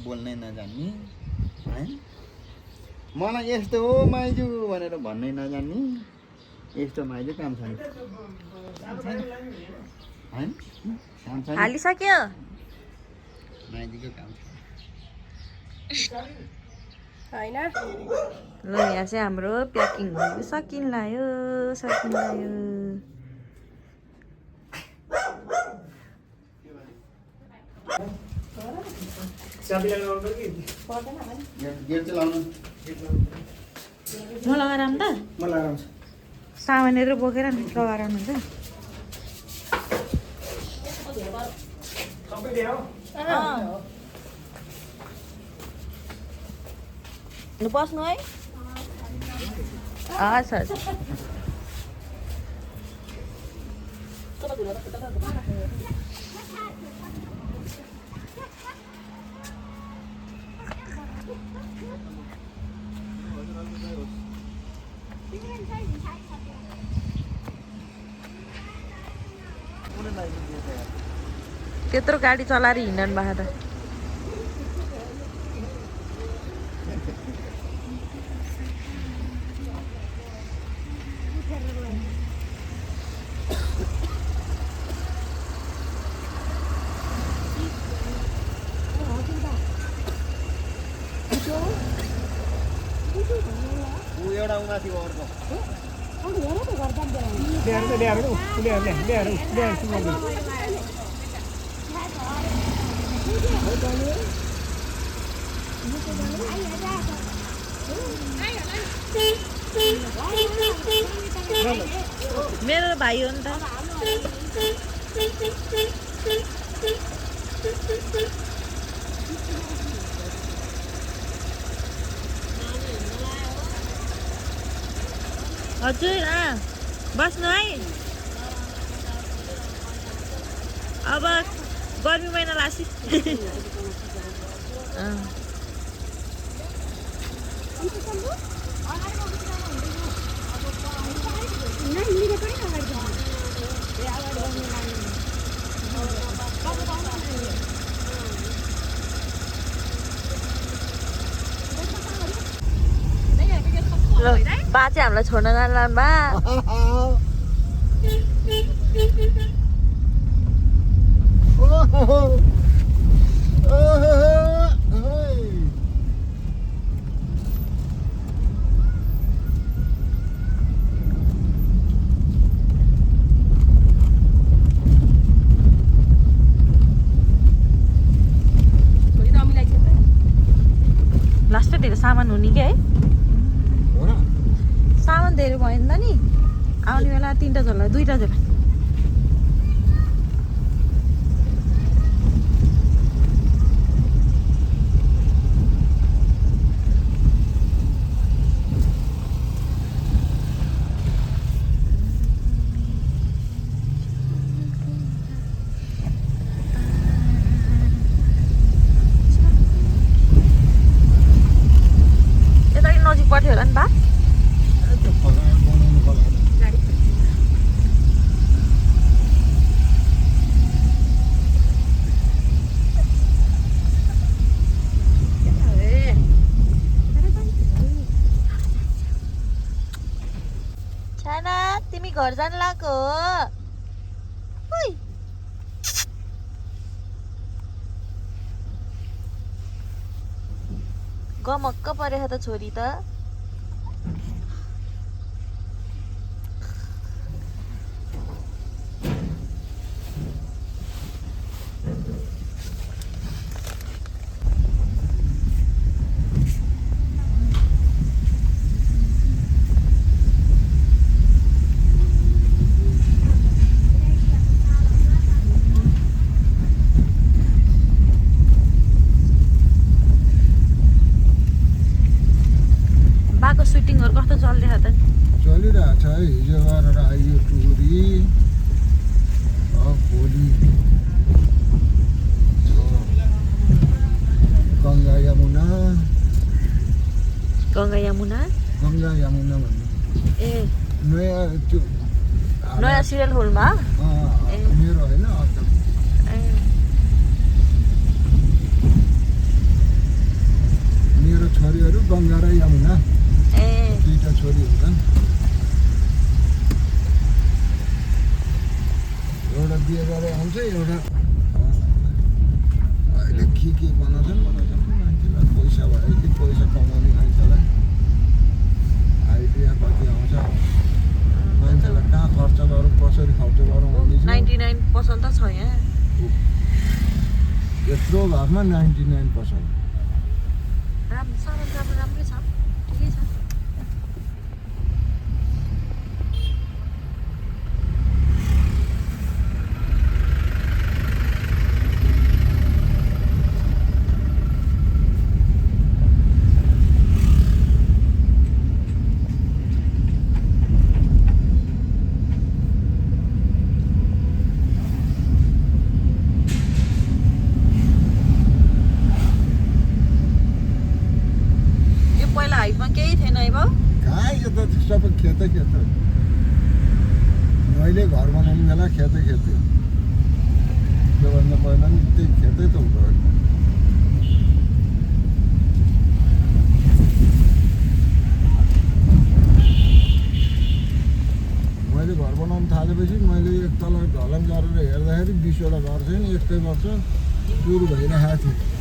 बोल्नै नजान्ने हैन मलाई यस्तो हो माइजू भनेर भन्नै नजान्ने यस्तो माइजू काम छैन हैन काम छैन हालिसक्यो माइजूको काम छ हैन ल यहाँ चाहिँ हाम्रो प्याकिङ सकिन लाग्यो गेट चाहिँ लाउनु म लगाएर आऊँ त म लगाएर आउँछु सामान यत्रो बोकेर लगाएर आउनुहुन्छ बस्नु है हस् त्यत्रो गाडी चलाएर हिँड्नु भएको त एउटा उमाथि अर्को मेरो भाइ हो नि त हजुर बस्नु है अब गर्मी महिना लाग्छ बा चाहिँ हामीलाई छोड्न जानु बा लास्ट धेरै सामान हुने कि है सामान धेरै भयो नि त नि आउने बेला 3टा झोला 2टा झोला यता नजिक पर्थ्यो होला नि बा तिमी घर जान लाग्यो हो गमक्क परेछ त छोरी त सुटिङहरु कस्तो चलिरहेछ त चलिरहेछ है हिजो गरेर आइयो टुरी भोलि गङ्गा यमुना भन्ने ए नयाँ त्यो नयाँ सिरियल होलमा मेरो होइन गङ्गा र यमुना ए दुईटा छोरी हुन्छन् एउटा बिहे गरेर आउँछ एउटा अहिले के बनाउँछन् मान्छेलाई पैसा भएपछि पैसा कमाउने मान्छेलाई आइडिया कति आउँछ मान्छेलाई कहाँ खर्च गरौँ कसरी खर्च गरौँ भन्ने 99 पसल त छ यहाँ यत्रो घरमा 99% सामान राम्रो राम्रै छ ठिकै छ केही थिएन है बाउ कहाँ यो त सबै खेतै मैले घर बनाउने बेला खेतै त्योभन्दा पहिला नि त्यही खेतै त हुँदो मैले घर बनाउनु थालेपछि मैले एक तल ढलन गरेर हेर्दाखेरि 20वटा घर थियो नि एकै वर्ष सुरु भइरहेको थियो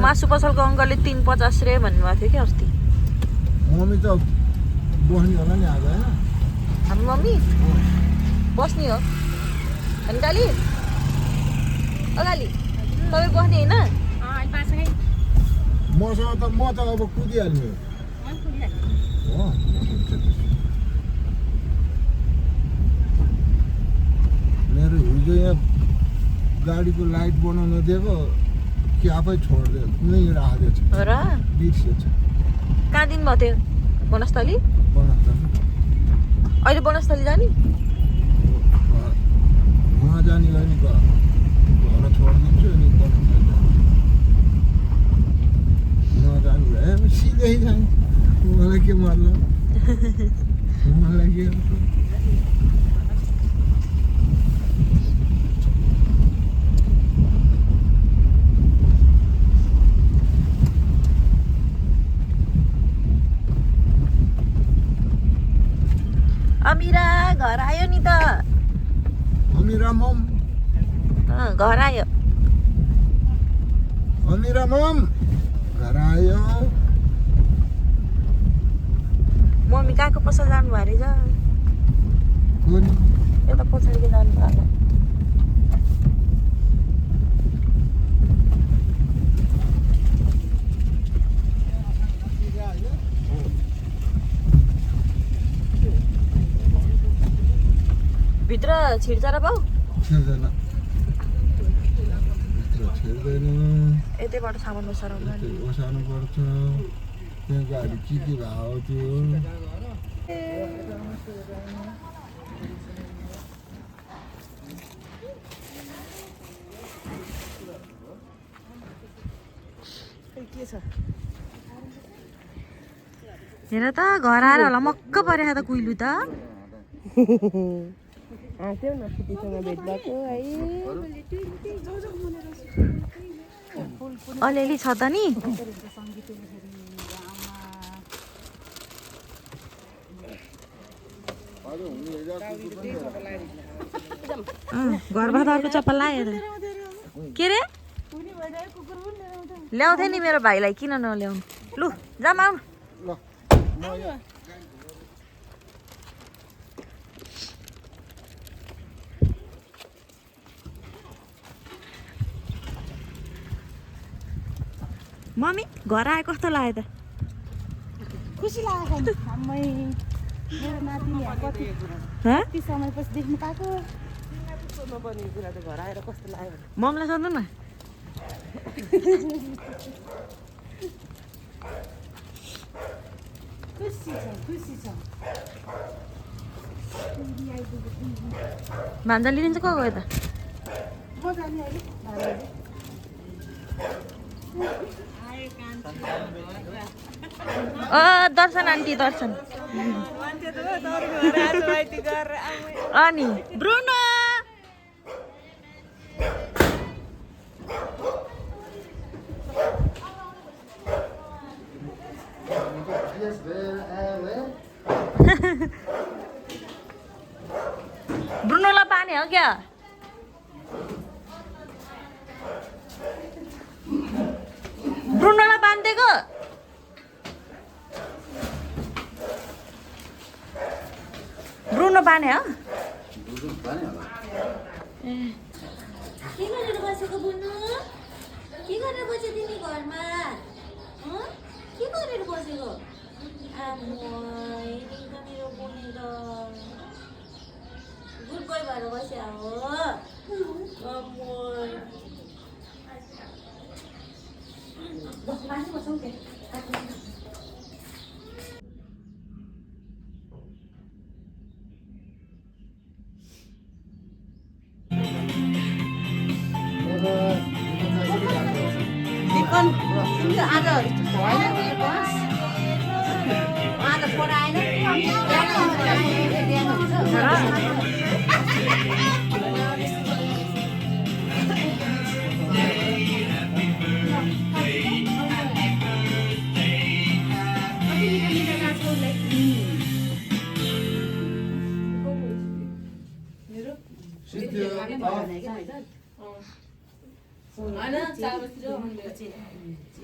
मासु पसलको अङ्कलले 350 रे भन्नुभएको थियो कि अस्ति मम्मी त बस्ने होला नि आज होइन हाम्रो मम्मी बस्ने हो अनिकाली अगाली तपाईँ बस्ने होइन मसँग त म त अब कुदिहाल्ने हो मेरो हिजो यहाँ गाडीको लाइट बनाउन दिएको कि आफै छोडिदियो नै राखेको छ र बिर्सेछ कहाँ दिनुभएको थियो बनस्थली बनस्थली अहिले बनस्थली जाने उहाँ जाने भने घर छोडिदिन्छु अनि बनस्थली नजानु भए सिधै जाने मलाई के मतलब मलाई के अमिरा घर आयो नि त अमिरा मम घर आयो अमिरा मम घर आयो मम्मी कहाँको पसल जानुभयो अरे कुन यता पछाडिको जानुभयो होला भित्र छिर्छ र बाउ छिर्दैन भित्र छिर्दैन यतैबाट सामान ओसाराउनु ओसार्नु पर्छ त्यहाँ गाडी के भाउ त्यो के छ हेर त घर आएर होला मक्क परेको त कुइलु त आथ्यो न सुटीसँग भेट भएको है अलिअलि छ त नि घरमा त अर्को चप्पल लायो त के रे ल्याउँथे नि मेरो भाइलाई किन नल्याउनु लु जाम आउनु मम्मी घर आए कस्तो लाग्यो त खुसी लागेको आम्मै मेरो नातिले कति कति समयपछि देख्नु पाएको सोध्नुपर्ने कुरा त घर आएर कस्तो लाग्यो मम्मीलाई सोध्नु न खुसी छ भान्जा लिनु चाहिँ को गयो त म जाने अहिले दर्शन आन्टी दर्शन अनि ब्रुनो ब्रुनोलाई पानी हो क्या ब्रुनोलाई पानी दिएको ब्रुनो पानी हो के गरेर बसेको बुनु के गरेर बस्यो तिमी घरमा के गरेर बसेको आम्मै मेरो बुनी त गुड बोय भएर बस्या हो अम्मै आज भएन बस आज फोन आएन बिहान हुन्छ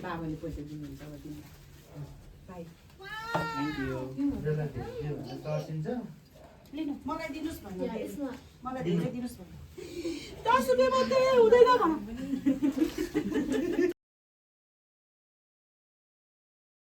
बाबाले पैसा दिनुहुन्छ अब लिनु मलाई दिनुहोस् भन्नु मलाई धेरै दिनुहोस् भन्नु 10 रुपियाँ मात्रै हुँदैन